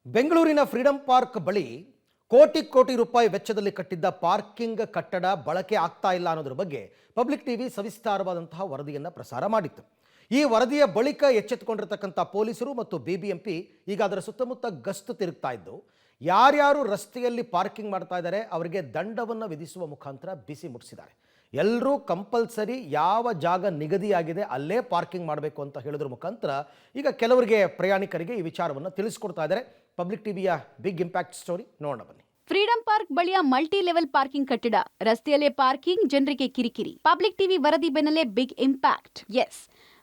ಬೆಂಗಳೂರಿನ freedom park ಬಳಿ ಕೋಟಿ ಕೋಟಿ ರೂಪಾಯಿ ವೆಚ್ಚದಲ್ಲಿ ಕಟ್ಟಿದ್ದ ಪಾರ್ಕಿಂಗ್ ಕಟ್ಟಡ ಬಳಕೆ ಆಗ್ತಾ ಇಲ್ಲ ಅನ್ನೋದ್ರ ಬಗ್ಗೆ ಪಬ್ಲಿಕ್ ಟಿವಿ ಸವಿಸ್ತಾರವಾದಂತಹ ವರದಿಯನ್ನು ಪ್ರಸಾರ ಮಾಡಿತ್ತು. ಈ ವರದಿಯ ಬಳಿಕ ಎಚ್ಚೆತ್ತುಕೊಂಡಿರತಕ್ಕಂಥ ಪೊಲೀಸರು ಮತ್ತು ಬಿಬಿಎಂಪಿ ಈಗ ಅದರ ಸುತ್ತಮುತ್ತ ಗಸ್ತು ತಿರುಗ್ತಾ ಇದ್ದು ಯಾರ್ಯಾರು ರಸ್ತೆಯಲ್ಲಿ ಪಾರ್ಕಿಂಗ್ ಮಾಡ್ತಾ ಇದ್ದಾರೆ ಅವರಿಗೆ ದಂಡವನ್ನು ವಿಧಿಸುವ ಮುಖಾಂತರ ಬಿಸಿ ಮುಟ್ಟಿಸಿದ್ದಾರೆ. ಎಲ್ಲರೂ ಕಂಪಲ್ಸರಿ ಯಾವ ಜಾಗ ನಿಗದಿಯಾಗಿದೆ ಅಲ್ಲೇ ಪಾರ್ಕಿಂಗ್ ಮಾಡಬೇಕು ಅಂತ ಹೇಳೋದ್ರ ಮುಖಾಂತರ ಈಗ ಕೆಲವರಿಗೆ ಪ್ರಯಾಣಿಕರಿಗೆ ಈ ವಿಚಾರವನ್ನು ತಿಳಿಸ್ಕೊಡ್ತಾ ಇದ್ದಾರೆ. ಪಬ್ಲಿಕ್ ಟಿವಿಯ ಬಿಗ್ ಇಂಪ್ಯಾಕ್ಟ್ ಸ್ಟೋರಿ ನೋಡೋಣ ಬನ್ನಿ. ಫ್ರೀಡಂ ಪಾರ್ಕ್ ಬಳಿಯ ಮಲ್ಟಿ ಲೆವೆಲ್ ಪಾರ್ಕಿಂಗ್ ಕಟ್ಟಡ, ರಸ್ತೆಯಲ್ಲೇ ಪಾರ್ಕಿಂಗ್, ಜನರಿಗೆ ಕಿರಿಕಿರಿ. ಪಬ್ಲಿಕ್ ಟಿವಿ ವರದಿ ಬೆನ್ನಲ್ಲೇ big impact. Yes,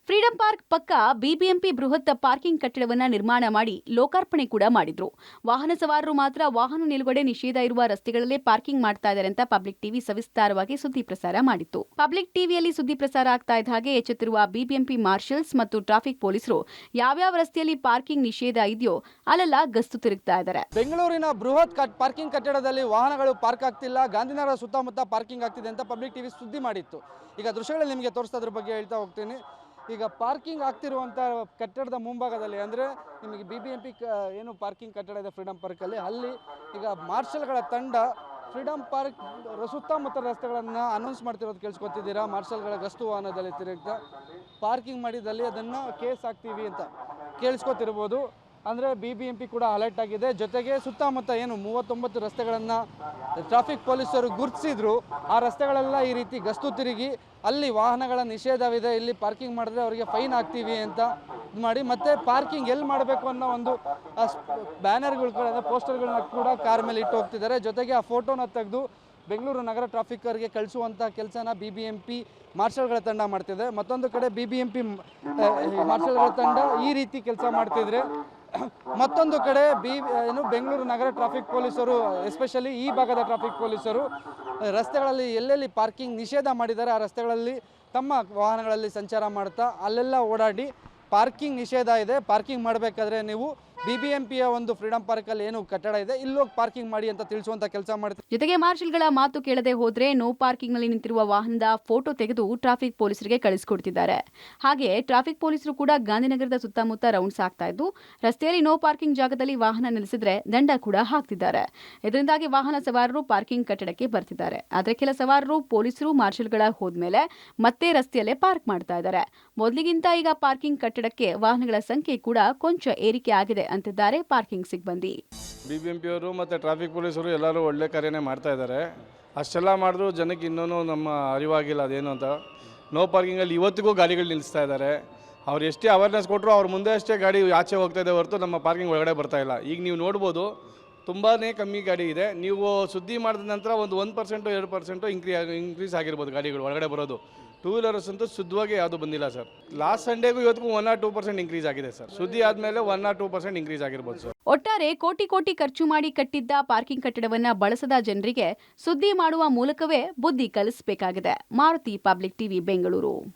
Freedom Park ಪಕ್ಕ ಬಿಬಿಎಂಪಿ ಬೃಹತ್ ಪಾರ್ಕಿಂಗ್ ಕಟ್ಟಡವನ್ನ ನಿರ್ಮಾಣ ಮಾಡಿ ಲೋಕಾರ್ಪಣೆ ಕೂಡ ಮಾಡಿದ್ರು. ವಾಹನ ಸವಾರರು ಮಾತ್ರ ವಾಹನ ನಿಲುಗಡೆ ನಿಷೇಧ ಇರುವ ರಸ್ತೆಗಳಲ್ಲೇ ಪಾರ್ಕಿಂಗ್ ಮಾಡ್ತಾ ಇದ್ದಾರೆ ಅಂತ ಪಬ್ಲಿಕ್ ಟಿವಿ ಸವಿಸ್ತಾರವಾಗಿ ಸುದ್ದಿ ಪ್ರಸಾರ ಮಾಡಿತ್ತು. ಪಬ್ಲಿಕ್ ಟಿವಿಯಲ್ಲಿ ಸುದ್ದಿ ಪ್ರಸಾರ ಆಗ್ತಾ ಇದ್ದ ಹಾಗೆ ಎಚ್ಚೆತ್ತಿರುವ ಬಿಬಿಎಂಪಿ ಮಾರ್ಷಲ್ಸ್ ಮತ್ತು ಟ್ರಾಫಿಕ್ ಪೊಲೀಸರು ಯಾವ್ಯಾವ ರಸ್ತೆಯಲ್ಲಿ ಪಾರ್ಕಿಂಗ್ ನಿಷೇಧ ಇದೆಯೋ ಅಲ್ಲೆಲ್ಲ ಗಸ್ತು ತಿರುಗ್ತಾ ಇದ್ದಾರೆ. ಬೆಂಗಳೂರಿನ ಬೃಹತ್ ಪಾರ್ಕಿಂಗ್ ಕಟ್ಟಡದಲ್ಲಿ ವಾಹನಗಳು ಪಾರ್ಕ್ ಆಗ್ತಿಲ್ಲ, ಗಾಂಧಿನಗರ ಸುತ್ತಮುತ್ತ ಪಾರ್ಕಿಂಗ್ ಆಗ್ತಿದೆ ಅಂತ ಪಬ್ಲಿಕ್ ಟಿವಿ ಸುದ್ದಿ ಮಾಡಿತ್ತು. ಈಗ ದೃಶ್ಯಗಳಲ್ಲಿ ನಿಮಗೆ ತೋರಿಸೋದ್ರ ಬಗ್ಗೆ ಹೇಳ್ತಾ ಹೋಗ್ತೀನಿ. ಈಗ ಪಾರ್ಕಿಂಗ್ ಆಗ್ತಿರುವಂಥ ಕಟ್ಟಡದ ಮುಂಭಾಗದಲ್ಲಿ ಅಂದರೆ ನಿಮಗೆ ಬಿಬಿಎಂಪಿ ಏನು ಪಾರ್ಕಿಂಗ್ ಕಟ್ಟಡ ಇದೆ ಫ್ರೀಡಂ ಪಾರ್ಕಲ್ಲಿ, ಅಲ್ಲಿ ಈಗ ಮಾರ್ಷಲ್ಗಳ ತಂಡ ಫ್ರೀಡಂ ಪಾರ್ಕ್ ಸುತ್ತಮುತ್ತ ರಸ್ತೆಗಳನ್ನು ಅನೌನ್ಸ್ ಮಾಡ್ತಿರೋದು ಕೇಳಿಸ್ಕೊತಿದ್ದೀರಾ. ಮಾರ್ಷಲ್ಗಳ ಗಸ್ತು ವಾಹನದಲ್ಲಿ ತಿರುಗ್ತಾ ಪಾರ್ಕಿಂಗ್ ಮಾಡಿದಲ್ಲಿ ಅದನ್ನು ಕೇಸ್ ಹಾಕ್ತೀವಿ ಅಂತ ಕೇಳಿಸ್ಕೊತಿರ್ಬೋದು. ಅಂದರೆ ಬಿಬಿಎಂಪಿ ಕೂಡ ಅಲರ್ಟ್ ಆಗಿದೆ. ಜೊತೆಗೆ ಸುತ್ತಮುತ್ತ ಏನು 39 ರಸ್ತೆಗಳನ್ನು ಟ್ರಾಫಿಕ್ ಪೊಲೀಸರು ಗುರುತಿಸಿದ್ರು, ಆ ರಸ್ತೆಗಳೆಲ್ಲ ಈ ರೀತಿ ಗಸ್ತು ತಿರುಗಿ ಅಲ್ಲಿ ವಾಹನಗಳ ನಿಷೇಧವಿದೆ, ಇಲ್ಲಿ ಪಾರ್ಕಿಂಗ್ ಮಾಡಿದ್ರೆ ಅವರಿಗೆ ಫೈನ್ ಹಾಕ್ತೀವಿ ಅಂತ ಇದು ಮಾಡಿ, ಮತ್ತು ಪಾರ್ಕಿಂಗ್ ಎಲ್ಲಿ ಮಾಡಬೇಕು ಅನ್ನೋ ಒಂದು ಬ್ಯಾನರ್ಗಳು ಪೋಸ್ಟರ್ಗಳನ್ನ ಕೂಡ ಕಾರ್ ಮೇಲೆ ಇಟ್ಟು ಹೋಗ್ತಿದ್ದಾರೆ. ಜೊತೆಗೆ ಆ ಫೋಟೋನ ತೆಗೆದು ಬೆಂಗಳೂರು ನಗರ ಟ್ರಾಫಿಕರ್ಗೆ ಕಳಿಸುವಂಥ ಕೆಲಸನ ಬಿಬಿಎಂಪಿ ಮಾರ್ಷಲ್ಗಳ ತಂಡ ಮಾಡ್ತಿದೆ. ಮತ್ತೊಂದು ಕಡೆ ಬಿಬಿಎಂಪಿ ಮಾರ್ಷಲ್ಗಳ ತಂಡ ಈ ರೀತಿ ಕೆಲಸ ಮಾಡ್ತಿದ್ರೆ, ಮತ್ತೊಂದು ಕಡೆ ಬೆಂಗಳೂರು ನಗರ ಟ್ರಾಫಿಕ್ ಪೊಲೀಸರು, ಎಸ್ಪೆಷಲಿ ಈ ಭಾಗದ ಟ್ರಾಫಿಕ್ ಪೊಲೀಸರು ರಸ್ತೆಗಳಲ್ಲಿ ಎಲ್ಲೆಲ್ಲಿ ಪಾರ್ಕಿಂಗ್ ನಿಷೇಧ ಮಾಡಿದ್ದಾರೆ ಆ ರಸ್ತೆಗಳಲ್ಲಿ ತಮ್ಮ ವಾಹನಗಳಲ್ಲಿ ಸಂಚಾರ ಮಾಡ್ತಾ ಅಲ್ಲೆಲ್ಲ ಓಡಾಡಿ ಪಾರ್ಕಿಂಗ್ ನಿಷೇಧ ಇದೆ, ಪಾರ್ಕಿಂಗ್ ಮಾಡಬೇಕಾದ್ರೆ ನೀವು ಬಿಬಿಎಂಪಿಯ ಒಂದು ಫ್ರೀಡಂ ಪಾರ್ಕಲ್ಲಿ ಏನು ಕಟ್ಟಡ ಇದೆ ಇಲ್ಲೋಗಿ ಪಾರ್ಕಿಂಗ್ ಮಾಡಿ ಅಂತ ತಿಳಿಸುವಂತ ಕೆಲಸ ಮಾಡ್ತಾರೆ. ಜೊತೆಗೆ ಮಾರ್ಷಲ್ಗಳ ಮಾತು ಕೇಳದೆ ಹೋದ್ರೆ ನೋ ಪಾರ್ಕಿಂಗ್ ನಲ್ಲಿ ನಿಂತಿರುವ ವಾಹನದ ಫೋಟೋ ತೆಗೆದು ಟ್ರಾಫಿಕ್ ಪೊಲೀಸರಿಗೆ ಕಳಿಸಿಕೊಡ್ತಿದ್ದಾರೆ. ಹಾಗೆ ಟ್ರಾಫಿಕ್ ಪೊಲೀಸರು ಕೂಡ ಗಾಂಧಿನಗರದ ಸುತ್ತಮುತ್ತ ರೌಂಡ್ಸ್ ಆಗ್ತಾ ಇದ್ದು ರಸ್ತೆಯಲ್ಲಿ ನೋ ಪಾರ್ಕಿಂಗ್ ಜಾಗದಲ್ಲಿ ವಾಹನ ನಿಲ್ಲಿಸಿದ್ರೆ ದಂಡ ಕೂಡ ಹಾಕ್ತಿದ್ದಾರೆ. ಇದರಿಂದಾಗಿ ವಾಹನ ಸವಾರರು ಪಾರ್ಕಿಂಗ್ ಕಟ್ಟಡಕ್ಕೆ ಬರ್ತಿದ್ದಾರೆ. ಆದ್ರೆ ಕೆಲ ಸವಾರರು ಪೊಲೀಸರು ಮಾರ್ಷಲ್ಗಳ ಹೋದ್ಮೇಲೆ ಮತ್ತೆ ರಸ್ತೆಯಲ್ಲೇ ಪಾರ್ಕ್ ಮಾಡ್ತಾ ಇದ್ದಾರೆ. ಮೊದಲಿಗಿಂತ ಈಗ ಪಾರ್ಕಿಂಗ್ ಕಟ್ಟಡಕ್ಕೆ ವಾಹನಗಳ ಸಂಖ್ಯೆ ಕೂಡ ಕೊಂಚ ಏರಿಕೆ ಆಗಿದೆ ಅಂತಿದ್ದಾರೆ ಪಾರ್ಕಿಂಗ್ ಸಿಬ್ಬಂದಿ. ಬಿಬಿಎಂಪಿಯವರು ಮತ್ತು ಟ್ರಾಫಿಕ್ ಪೊಲೀಸರು ಎಲ್ಲರೂ ಒಳ್ಳೆ ಕಾರ್ಯನೇ ಮಾಡ್ತಾ ಇದ್ದಾರೆ. ಅಷ್ಟೆಲ್ಲ ಮಾಡಿದ್ರು ಜನಕ್ಕೆ ಇನ್ನೂ ನಮ್ಮ ಅರಿವಾಗಿಲ್ಲ ಅದೇನು ಅಂತ. ನೋ ಪಾರ್ಕಿಂಗಲ್ಲಿ ಇವತ್ತಿಗೂ ಗಾಡಿಗಳು ನಿಲ್ಲಿಸ್ತಾ ಇದ್ದಾರೆ. ಅವ್ರು ಎಷ್ಟೇ ಅವೇರ್ನೆಸ್ ಕೊಟ್ಟರು ಅವ್ರ ಮುಂದೆ ಅಷ್ಟೇ ಗಾಡಿ ಆಚೆ ಹೋಗ್ತಾ ಇದೆ ಹೊರತು ನಮ್ಮ ಪಾರ್ಕಿಂಗ್ ಒಳಗಡೆ ಬರ್ತಾ ಇಲ್ಲ. ಈಗ ನೀವು ನೋಡ್ಬೋದು ತುಂಬಾ ಕಮ್ಮಿ ಗಾಡಿ ಇದೆ. ನೀವು ಸುದ್ದಿ ಮಾಡಿದ ನಂತರ ಒಂದು 1% 2% ಇನ್ಕ್ರೀಸ್ ಆಗಿರ್ಬೋದು ಗಾಡಿಗಳು ಒಳಗಡೆ ಬರೋದು. ಟೂ ವೀಲರ್ಸ್ ಅಂತೂ ಶುದ್ಧವಾಗಿ ಯಾವುದು ಬಂದಿಲ್ಲ ಸರ್. ಲಾಸ್ಟ್ ಸಂಡೇಗೂ ಇವತ್ತಿಗೂ 1 or 2% ಇನ್ಕ್ರೀಸ್ ಆಗಿದೆ ಸರ್. ಸುದ್ದಿ ಆದಮೇಲೆ 1 or 2% ಇನ್ಕ್ರೀಸ್ ಆಗಿರ್ಬೋದು ಸರ್. ಒಟ್ಟಾರೆ ಕೋಟಿ ಕೋಟಿ ಖರ್ಚು ಮಾಡಿ ಕಟ್ಟಿದ್ದ ಪಾರ್ಕಿಂಗ್ ಕಟ್ಟಡವನ್ನ ಬಳಸದ ಜನರಿಗೆ ಸುದ್ದಿ ಮಾಡುವ ಮೂಲಕವೇ ಬುದ್ಧಿ ಕಲಿಸಬೇಕಾಗಿದೆ. Maruti, public TV, Bengaluru.